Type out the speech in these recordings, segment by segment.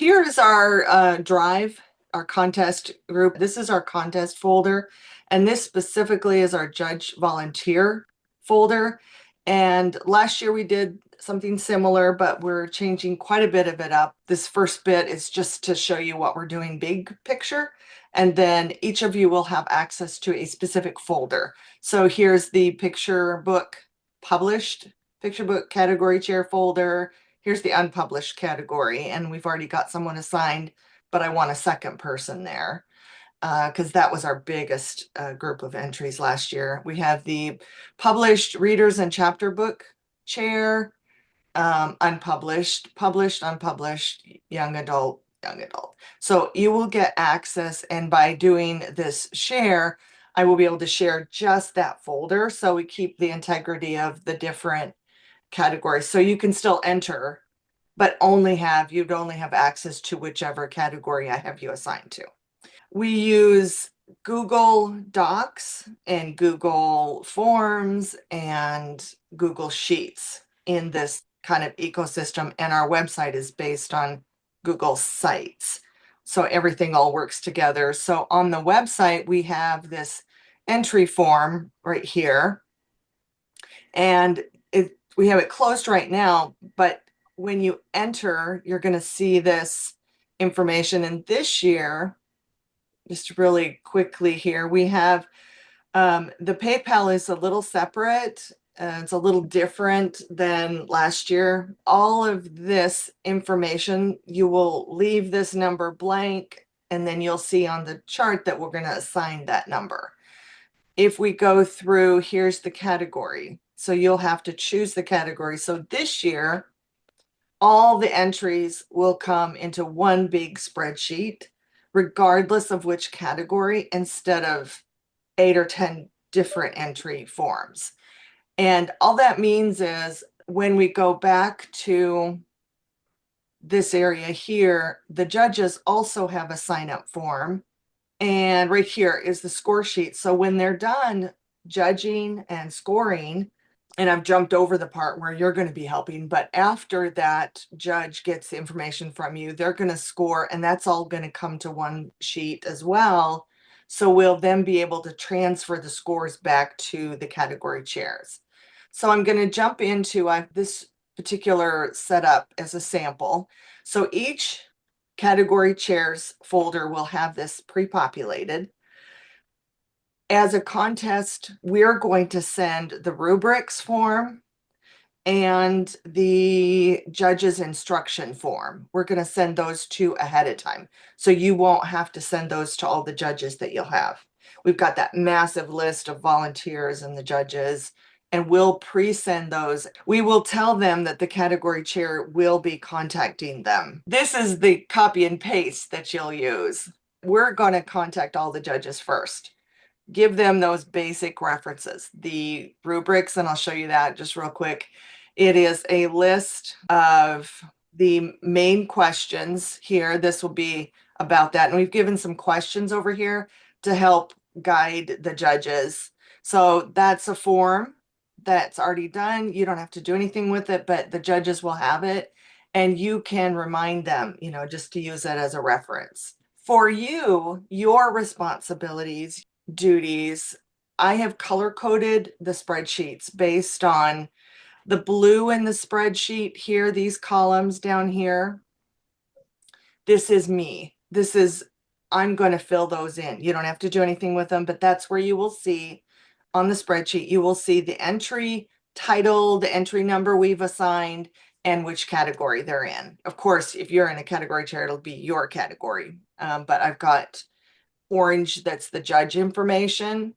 Here's our drive, our contest group. This is our contest folder, and this specifically is our judge volunteer folder. And last year we did something similar, but we're changing quite a bit of it up. This first bit is just to show you what we're doing big picture, and then each of you will have access to a specific folder. So here's the picture book published, picture book category chair folder. Here's the unpublished category, and we've already got someone assigned, but I want a second person there because that was our biggest group of entries last year. We have the published readers and chapter book chair, unpublished, published, unpublished, young adult, young adult. So you will get access, and by doing this share, I will be able to share just that folder. So we keep the integrity of the different categories. So you can still enter, but you'd only have access to whichever category I have you assigned to. We use Google Docs and Google Forms and Google Sheets in this kind of ecosystem, and our website is based on Google Sites. So everything all works together. So on the website, we have this entry form right here, and we have it closed right now, but when you enter, you're going to see this information. And this year, just really quickly here, we have the PayPal is a little separate. It's a little different than last year. All of this information, you will leave this number blank, and then you'll see on the chart that we're going to assign that number. If we go through, here's the category. So you'll have to choose the category. So this year, all the entries will come into one big spreadsheet, regardless of which category, instead of 8 or 10 different entry forms. And all that means is when we go back to this area here, the judges also have a sign-up form. And right here is the score sheet. So when they're done judging and scoring, and I've jumped over the part where you're going to be helping, but after that judge gets the information from you, they're going to score, and that's all going to come to one sheet as well. So we'll then be able to transfer the scores back to the category chairs. So I'm going to jump into this particular setup as a sample. So each category chairs folder will have this pre-populated. As a contest, we're going to send the rubrics form and the judge's instruction form. We're going to send those two ahead of time. So you won't have to send those to all the judges that you'll have. We've got that massive list of volunteers and the judges, and we'll pre-send those. We will tell them that the category chair will be contacting them. This is the copy and paste that you'll use. We're going to contact all the judges first. Give them those basic references, the rubrics, and I'll show you that just real quick. It is a list of the main questions here. This will be about that. And we've given some questions over here to help guide the judges. So that's a form that's already done. You don't have to do anything with it, but the judges will have it, and you can remind them, just to use it as a reference. For you, your responsibilities, duties, I have color coded the spreadsheets based on the blue in the spreadsheet here, these columns down here. This is me. I'm going to fill those in. You don't have to do anything with them, but that's where you will see on the spreadsheet, you will see the entry title, the entry number we've assigned, and which category they're in. Of course, if you're in a category chair, it'll be your category. But I've got orange, that's the judge information.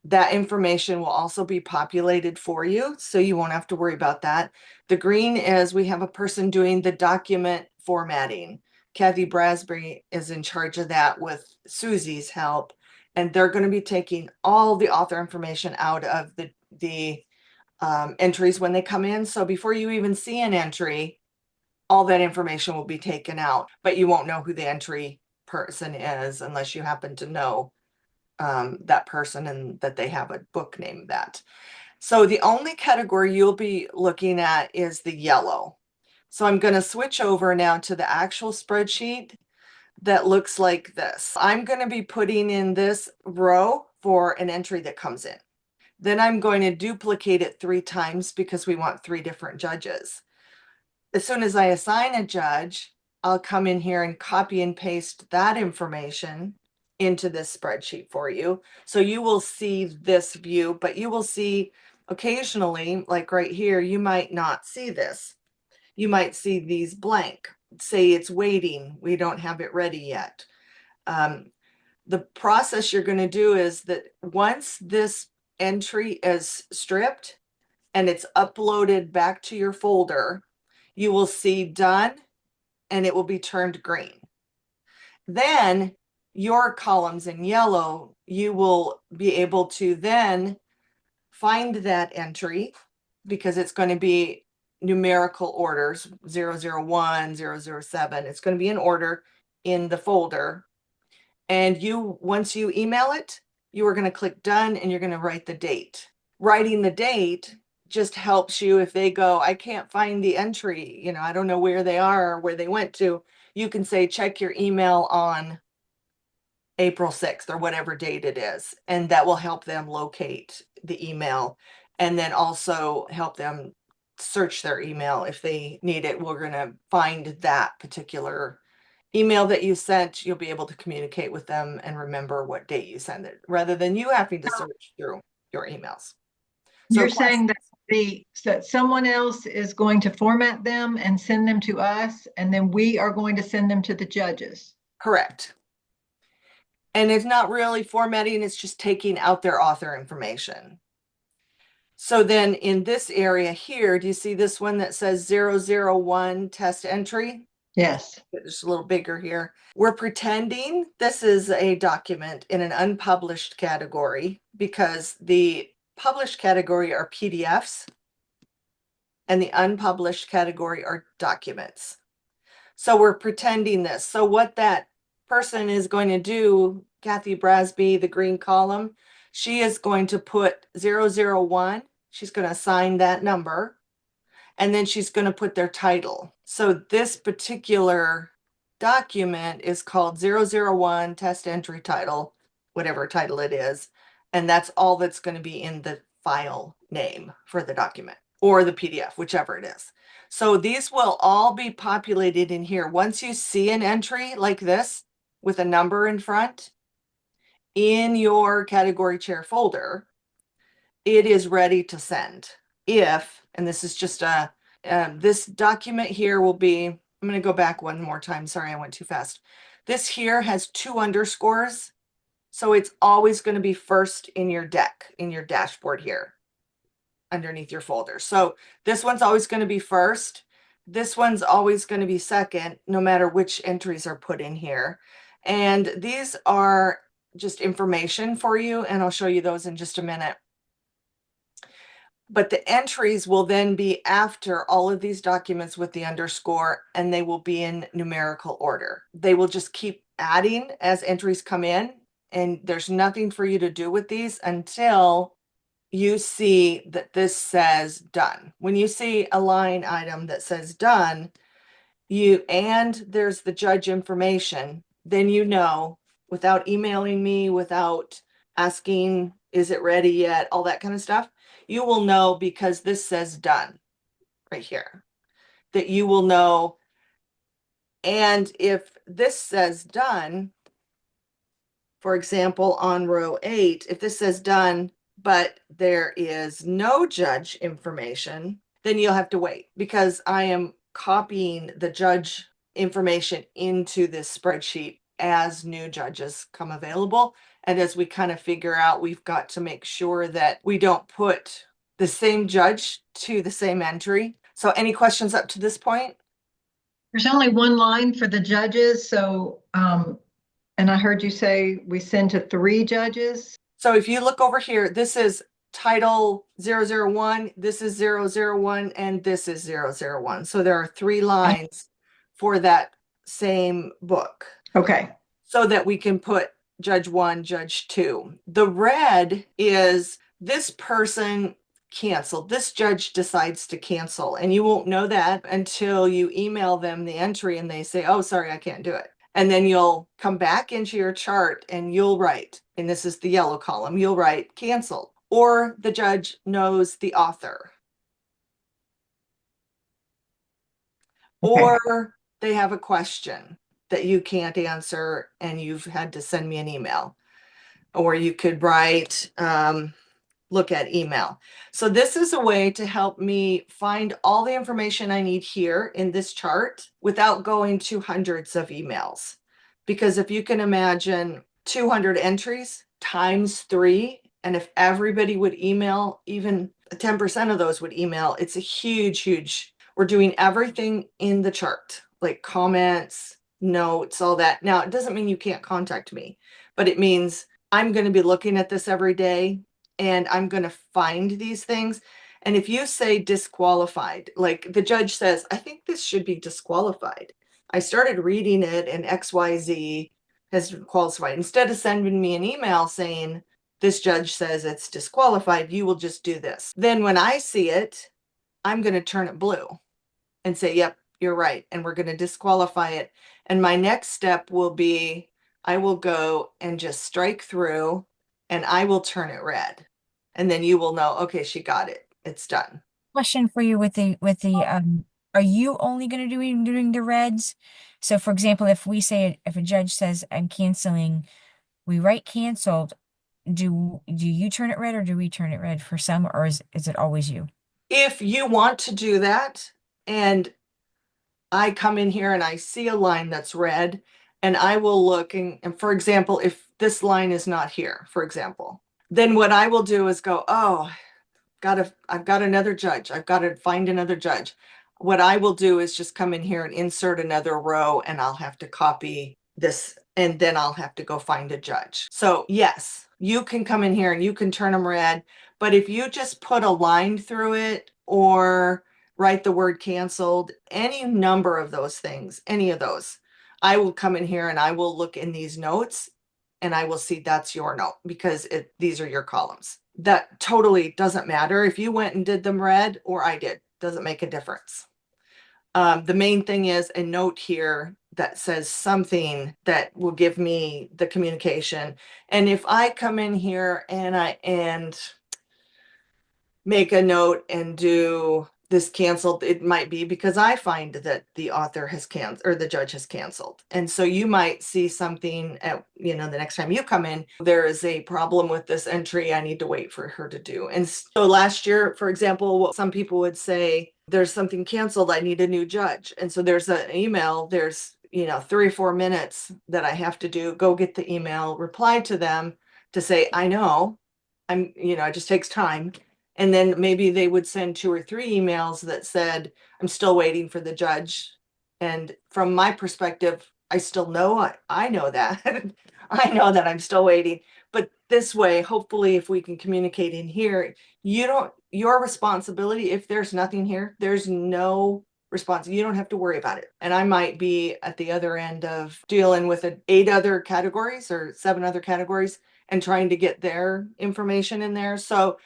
That information will also be populated for you, so you won't have to worry about that. The green is we have a person doing the document formatting. Kathy Brasbury is in charge of that with Susie's help, and they're going to be taking all the author information out of the entries when they come in. So before you even see an entry, all that information will be taken out, but you won't know who the entry person is unless you happen to know that person and that they have a book named that. So the only category you'll be looking at is the yellow. So I'm going to switch over now to the actual spreadsheet that looks like this. I'm going to be putting in this row for an entry that comes in. Then I'm going to duplicate it 3 times because we want 3 different judges. As soon as I assign a judge, I'll come in here and copy and paste that information into this spreadsheet for you. So you will see this view, but you will see occasionally, like right here, you might not see this. You might see these blank. Say it's waiting. We don't have it ready yet. The process you're going to do is that once this entry is stripped and it's uploaded back to your folder, you will see done and it will be turned green. Then your columns in yellow, you will be able to then find that entry because it's going to be numerical orders 001, 007. It's going to be in order in the folder. And once you email it, you are going to click done and you're going to write the date. Writing the date just helps you if they go, I can't find the entry, I don't know where they are or where they went to. You can say, check your email on April 6th or whatever date it is. And that will help them locate the email and then also help them search their email if they need it. We're going to find that particular email that you sent. You'll be able to communicate with them and remember what date you send it rather than you having to search through your emails. So you're saying that that someone else is going to format them and send them to us, and then we are going to send them to the judges. Correct. And it's not really formatting, it's just taking out their author information. So then in this area here, do you see this one that says 001 test entry? Yes. It's a little bigger here. We're pretending this is a document in an unpublished category because the published category are PDFs and the unpublished category are documents. So we're pretending this. So what that person is going to do, Kathy Brasby, the green column, she is going to put 001. She's going to assign that number. And then she's going to put their title. So this particular document is called 001 test entry title, whatever title it is. And that's all that's going to be in the file name for the document or the PDF, whichever it is. So these will all be populated in here. Once you see an entry like this with a number in front in your category chair folder, it is ready to send. And this is just this document here will be, I'm going to go back one more time. Sorry, I went too fast. This here has 2 underscores. So it's always going to be first in your deck, in your dashboard here, underneath your folder. So this one's always going to be first. This one's always going to be second, no matter which entries are put in here. And these are just information for you, and I'll show you those in just a minute. But the entries will then be after all of these documents with the underscore, and they will be in numerical order. They will just keep adding as entries come in, and there's nothing for you to do with these until you see that this says done. When you see a line item that says done, and there's the judge information, then you know, without emailing me, without asking, is it ready yet, all that kind of stuff, you will know because this says done right here, that you will know. And if this says done, for example, on row 8, if this says done, but there is no judge information, then you'll have to wait because I am copying the judge information into this spreadsheet as new judges come available. And as we kind of figure out, we've got to make sure that we don't put the same judge to the same entry. So any questions up to this point? There's only one line for the judges. So, and I heard you say we send to 3 judges. So if you look over here, this is title 001, this is 001, and this is 001. So there are 3 lines for that same book. Okay. So that we can put judge 1, judge 2. The red is this person canceled. This judge decides to cancel, and you won't know that until you email them the entry and they say, oh, sorry, I can't do it. And then you'll come back into your chart and you'll write, and this is the yellow column, you'll write canceled, or the judge knows the author. Okay. Or they have a question that you can't answer and you've had to send me an email. Or you could write, look at email. So this is a way to help me find all the information I need here in this chart without going to hundreds of emails. Because if you can imagine 200 entries times 3, and if everybody would email, even 10% of those would email, it's a huge. We're doing everything in the chart, like comments, notes, all that. Now, it doesn't mean you can't contact me, but it means I'm going to be looking at this every day and I'm going to find these things. And if you say disqualified, like the judge says, I think this should be disqualified. I started reading it and XYZ has qualified. Instead of sending me an email saying, this judge says it's disqualified, you will just do this. Then when I see it, I'm going to turn it blue and say, yep, you're right. And we're going to disqualify it. And my next step will be, I will go and just strike through and I will turn it red. And then you will know, okay, she got it. It's done. Question for you with the are you only going to do doing the reds? So for example, if we say if a judge says I'm canceling, we write canceled. Do you turn it red or do we turn it red for some, or is it always you? If you want to do that and I come in here and I see a line that's red and I will look and for example, if this line is not here, for example, then what I will do is go, oh, I've got another judge. I've got to find another judge. What I will do is just come in here and insert another row and I'll have to copy this and then I'll have to go find a judge. So yes, you can come in here and you can turn them red, but if you just put a line through it or write the word canceled, any number of those things, any of those, I will come in here and I will look in these notes and I will see that's your note because these are your columns. That totally doesn't matter if you went and did them red or I did, doesn't make a difference. The main thing is a note here that says something that will give me the communication. And if I come in here and make a note and do this canceled, it might be because I find that the author has canceled or the judge has canceled. And so you might see something at, the next time you come in, there is a problem with this entry. I need to wait for her to do. And so last year, for example, what some people would say, there's something canceled. I need a new judge. And so there's an email, there's, 3 or 4 minutes that I have to do, go get the email, reply to them to say, I know it just takes time. And then maybe they would send 2 or 3 emails that said, I'm still waiting for the judge. And from my perspective, I still know, I know that. I know that I'm still waiting. But this way, hopefully, if we can communicate in here, your responsibility, if there's nothing here, there's no response. You don't have to worry about it. And I might be at the other end of dealing with 8 other categories or 7 other categories and trying to get their information in there. So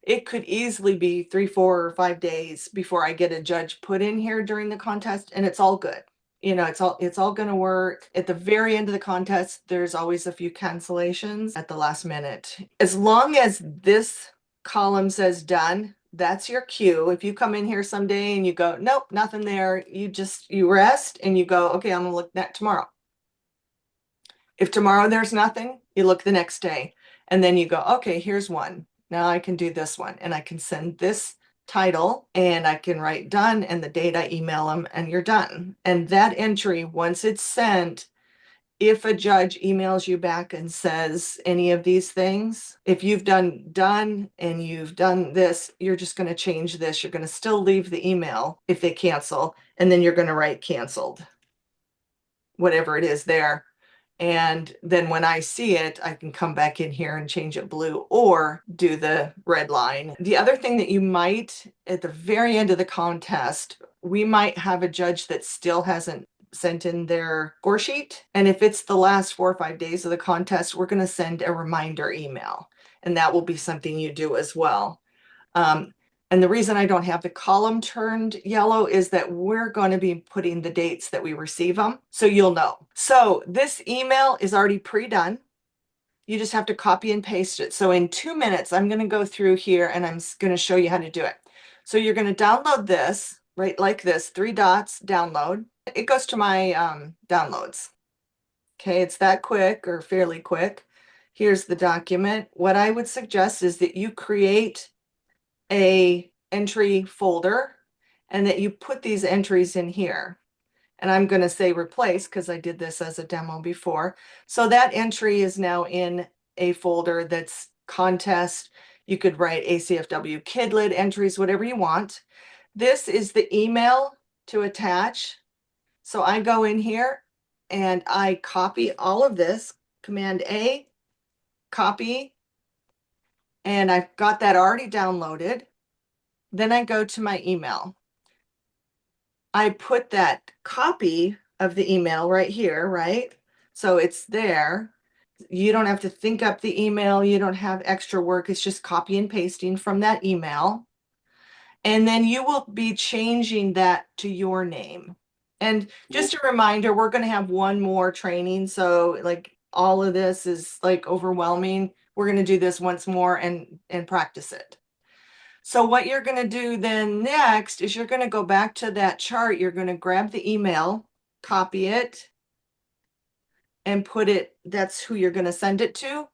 it could easily be 3, 4, or 5 days before I get a judge put in here during the contest, and it's all good. It's all going to work. At the very end of the contest, there's always a few cancellations at the last minute. As long as this column says done, that's your cue. If you come in here someday and you go, nope, nothing there, you rest and you go, okay, I'm gonna look at tomorrow. If tomorrow there's nothing, you look the next day and then you go, okay, here's one. Now I can do this one and I can send this title and I can write done and the date I email them and you're done. And that entry, once it's sent, if a judge emails you back and says any of these things, if you've done and you've done this, you're just going to change this. You're going to still leave the email if they cancel, and then you're going to write canceled, whatever it is there. And then when I see it, I can come back in here and change it blue or do the red line. The other thing that you might, at the very end of the contest, we might have a judge that still hasn't sent in their score sheet. And if it's the last 4 or 5 days of the contest, we're going to send a reminder email. And that will be something you do as well. And the reason I don't have the column turned yellow is that we're going to be putting the dates that we receive them, so you'll know. So this email is already pre-done. You just have to copy and paste it. So in 2 minutes, I'm going to go through here and I'm going to show you how to do it. So you're going to download this, right, like this, 3 dots, download. It goes to my downloads. Okay, it's that quick or fairly quick. Here's the document. What I would suggest is that you create a entry folder and that you put these entries in here. And I'm going to say replace because I did this as a demo before. So that entry is now in a folder that's contest. You could write ACFW KidLit entries, whatever you want. This is the email to attach. So I go in here and I copy all of this, Command A, copy, and I've got that already downloaded. Then I go to my email. I put that copy of the email right here, right? So it's there. You don't have to think up the email. You don't have extra work. It's just copy and pasting from that email. And then you will be changing that to your name. And just a reminder, we're going to have one more training. So like all of this is like overwhelming. We're going to do this once more and practice it. So what you're going to do then next is you're going to go back to that chart. You're going to grab the email, copy it, and put it, that's who you're going to send it to.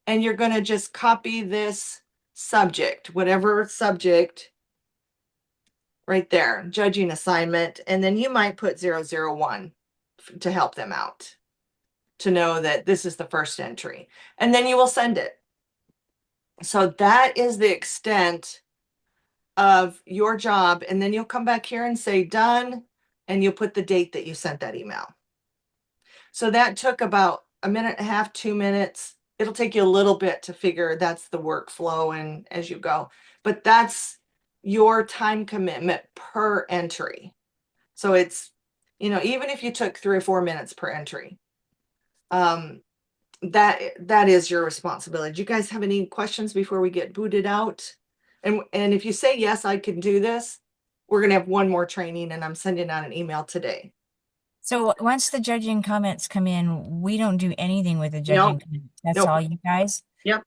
And you're going to just copy this subject, whatever subject, right there, judging assignment. And then you might put 001 to help them out, to know that this is the first entry. And then you will send it. So that is the extent of your job. And then you'll come back here and say done, and you'll put the date that you sent that email. So that took about 1.5 to 2 minutes. It'll take you a little bit to figure that's the workflow and as you go, but that's your time commitment per entry. So it's, you know, even if you took 3 or 4 minutes per entry, that is your responsibility. Do you guys have any questions before we get booted out? And if you say, yes, I can do this, we're going to have one more training and I'm sending out an email today. So once the judging comments come in, we don't do anything with the Nope. judging comments. That's Nope. all you guys? Yep.